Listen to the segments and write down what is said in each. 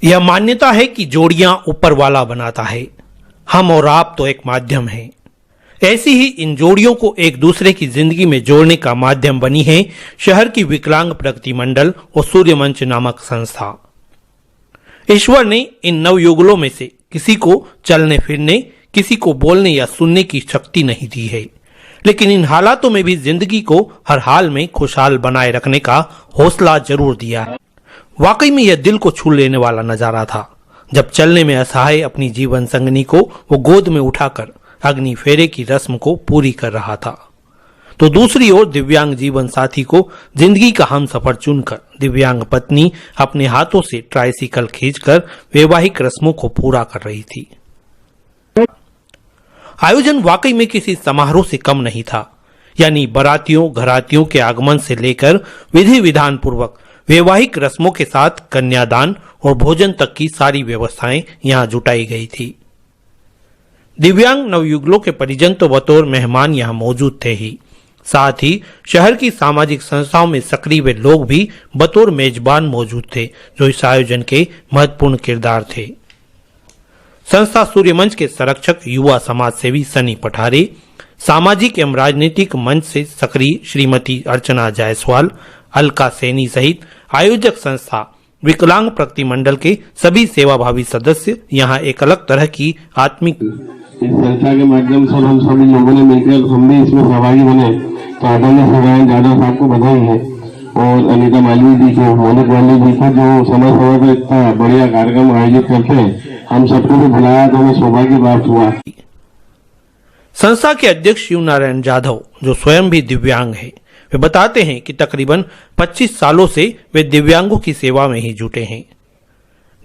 यह मान्यता है कि जोड़ियां ऊपर वाला बनाता है, हम और आप तो एक माध्यम हैं। ऐसी ही इन जोड़ियों को एक दूसरे की जिंदगी में जोड़ने का माध्यम बनी है शहर की विकलांग प्रगति मंडल और सूर्य मंच नामक संस्था। ईश्वर ने इन नवयुगलों में से किसी को चलने फिरने, किसी को बोलने या सुनने की शक्ति नहीं दी है, लेकिन इन हालातों में भी जिंदगी को हर हाल में खुशहाल बनाए रखने का हौसला जरूर दिया है। वाकई में यह दिल को छू लेने वाला नजारा था जब चलने में असहाय अपनी जीवन संगनी को वो गोद में उठाकर अग्नि फेरे की रस्म को पूरी कर रहा था, तो दूसरी ओर दिव्यांग जीवन साथी को जिंदगी का हम सफर चुनकर दिव्यांग पत्नी अपने हाथों से ट्राइसिकल खींचकर वैवाहिक रस्मों को पूरा कर रही थी। आयोजन वाकई में किसी समारोह से कम नहीं था, यानी बारातियों घरातियों के आगमन से लेकर विधि विधान पूर्वक वैवाहिक रस्मों के साथ कन्यादान और भोजन तक की सारी व्यवस्थाएं यहां जुटाई गई थी। दिव्यांग नवयुगलों के परिजन तो बतौर मेहमान यहां मौजूद थे ही, साथ ही शहर की सामाजिक संस्थाओं में सक्रिय लोग भी बतौर मेजबान मौजूद थे जो इस आयोजन के महत्वपूर्ण किरदार थे। संस्था सूर्यमंच के संरक्षक युवा समाज सेवी सनी पठारे, सामाजिक एवं राजनीतिक मंच से सक्रिय श्रीमती अर्चना जायसवाल, अलका सैनी सहित आयोजक संस्था विकलांग प्रगति मंडल के सभी सेवाभावी सदस्य यहाँ एक अलग तरह की आत्मिक इस संस्था के माध्यम से हम सभी लोगों ने मिलकर हम भी इसमें सहभागी बने, तो आदरणीय सदानंद यादव साहब को बधाई है और अनीता मालवीय जी को, मोनिक मालवीय जी को जो समय समय पर इतना बढ़िया कार्यक्रम आयोजित करते हैं। हम सबको भी बुलाया तो हमें सौभाग्य प्राप्त हुआ। संस्था के अध्यक्ष शिव नारायण जाधव जो स्वयं भी दिव्यांग है, वे बताते हैं कि तकरीबन 25 सालों से वे दिव्यांगों की सेवा में ही जुटे हैं।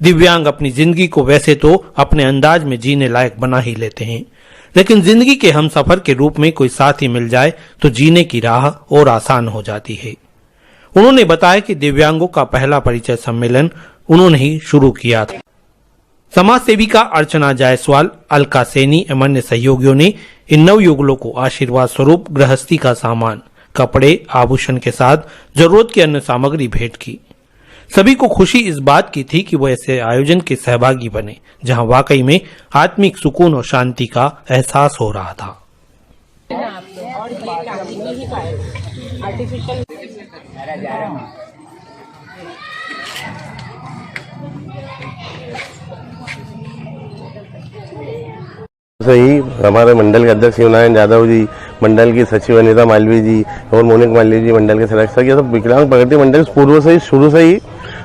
दिव्यांग अपनी जिंदगी को वैसे तो अपने अंदाज में जीने लायक बना ही लेते हैं, लेकिन जिंदगी के हमसफर के रूप में कोई साथी मिल जाए तो जीने की राह और आसान हो जाती है। उन्होंने बताया कि दिव्यांगों का पहला परिचय सम्मेलन उन्होंने ही शुरू किया था। समाज सेविका अर्चना जायसवाल, अलका सैनी एवं अन्य सहयोगियों ने इन नवयुगलों को आशीर्वाद स्वरूप गृहस्थी का सामान, कपड़े, आभूषण के साथ जरूरत की अन्य सामग्री भेंट की। सभी को खुशी इस बात की थी कि वो ऐसे आयोजन के सहभागी बने जहां वाकई में आत्मिक सुकून और शांति का एहसास हो रहा था। सही हमारे मंडल के अध्यक्ष शिव नारायण यादव जी, मंडल की सचिव अनीता मालवीय जी और मोनिक मालवीय जी मंडल के संरक्षक, ये सब विकलांग प्रगति मंडल पूर्व से ही शुरू से ही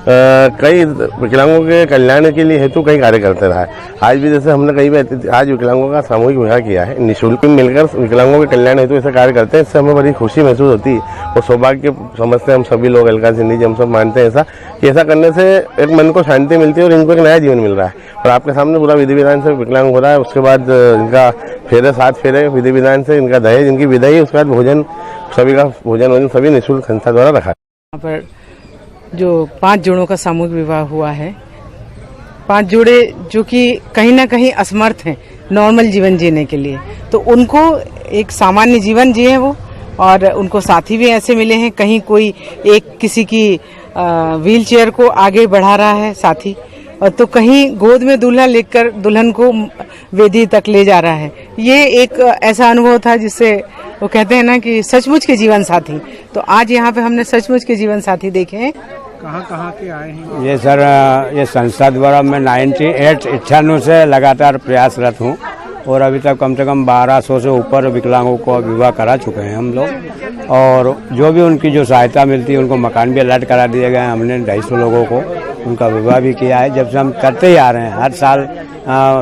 कई विकलांगों के कल्याण के लिए हेतु कई कार्य करते रहा है। आज भी जैसे हमने कई बार आज विकलांगों का सामूहिक विवाह किया है, निःशुल्क मिलकर विकलांगों के कल्याण हेतु ऐसे कार्य करते हैं। इससे हमें बड़ी खुशी महसूस होती है और सौभाग्य समझते हैं हम सभी लोग, अलका सिंह जी हम सब मानते हैं ऐसा कि ऐसा करने से एक मन को शांति मिलती है और इनको एक नया जीवन मिल रहा है। और आपके सामने पूरा विधि विधान से विकलांग हो रहा है, उसके बाद इनका फेरे 7 फेरे विधि विधान से इनका दहेज, इनकी विदाई, उसके बाद भोजन, सभी का भोजन सभी निःशुल्क संस्था द्वारा रखा है। यहाँ पर जो 5 जोड़ों का सामूहिक विवाह हुआ है, 5 जोड़े जो कि कहीं ना कहीं असमर्थ हैं नॉर्मल जीवन जीने के लिए, तो उनको एक सामान्य जीवन जिए वो, और उनको साथी भी ऐसे मिले हैं। कहीं कोई एक किसी की व्हील चेयर को आगे बढ़ा रहा है साथी, और तो कहीं गोद में दूल्हा लेकर दुल्हन को वेदी तक ले जा रहा है। ये एक ऐसा अनुभव था जिससे वो कहते हैं ना कि सचमुच के जीवन साथी। तो आज यहाँ पे हमने सचमुच के जीवन साथी देखे हैं। कहाँ के आए हैं ये सर? ये संस्था द्वारा मैं 98 से लगातार प्रयासरत हूँ और अभी तक कम से कम 1200 से ऊपर विकलांगों को विवाह करा चुके हैं हम लोग। और जो भी उनकी जो सहायता मिलती है, उनको मकान भी अलर्ट करा दिए गए हैं। हमने 250 लोगों को उनका विवाह भी किया है। जब से हम करते ही आ रहे हैं हर साल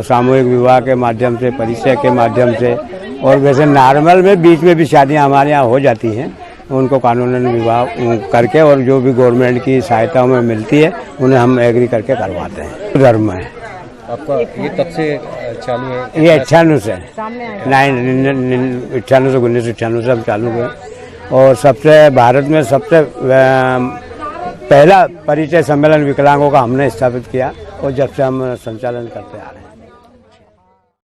सामूहिक विवाह के माध्यम से, परिचय के माध्यम से, और वैसे नॉर्मल में बीच में भी शादियाँ हमारे यहाँ हो जाती हैं, उनको कानूनन विवाह करके और जो भी गवर्नमेंट की सहायता हमें मिलती है उन्हें हम एग्री करके करवाते हैं। धर्म है आपका ये कब से चालू है? ये 98 से 1998 से हम चालू हुए और सबसे भारत में सबसे पहला परिचय सम्मेलन विकलांगों का हमने स्थापित किया और जब से हम संचालन करते आ रहे हैं।